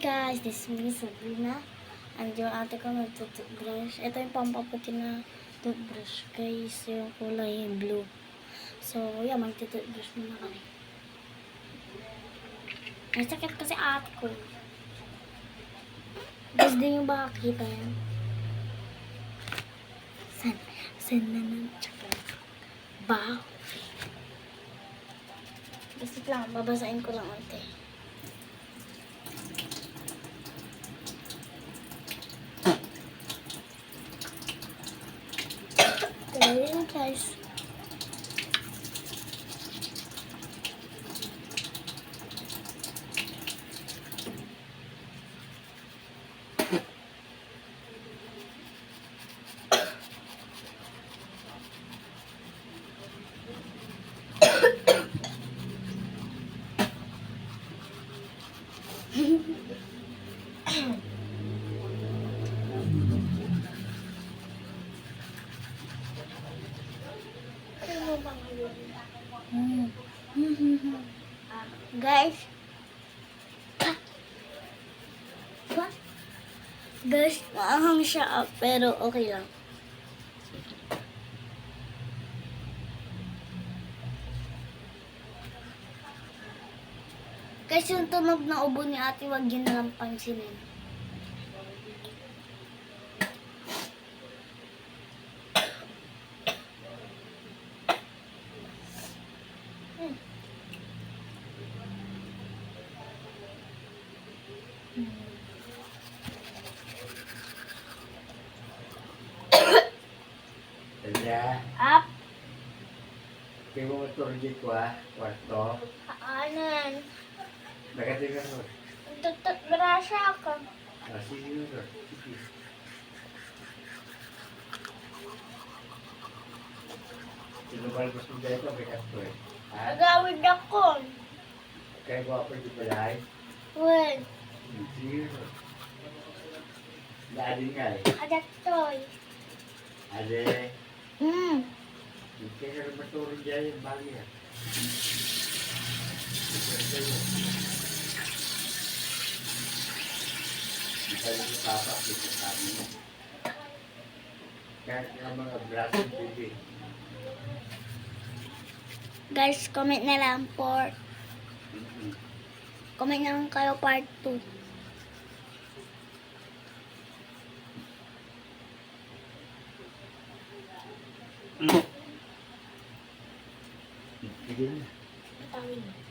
guys, this is me, Sabrina. And yung ate ko nagtutoothbrush. Ito yung pampaputi na toothbrush guys, yung kulay blue. So, yeah, magtutoothbrush muna kami. May sakit kasi ate ko. Guys, di nyo ba kakita yan? San na ng tsaka. Ba? Basta lang, babasahin ko lang ante. Ayan guys. Guys, guys, maahang siya pero okay lang. Guys, yung tunog na ubo ni ate, wag yun na lang pansinin. Kaya, Up. kaya mo maturgi ko kwarto. Kaanan. Nakatingin mo. Tututbrush ako. Sige yun. Sige. Sinubalbas mo dito, bigat ko eh. Ha? Nagawid ako. Kaya ko ako di balay. Well, Sige yun. Daanin nga eh. adaktoy. Ade, kaya ka rin maturgi dyan yung bagay ah. Ikaw yung papa, dito sabi mo. Kahit nga mga braso bibi. Guys, comment na lang for comment na lang kayo part 2. Sige na. Tawin.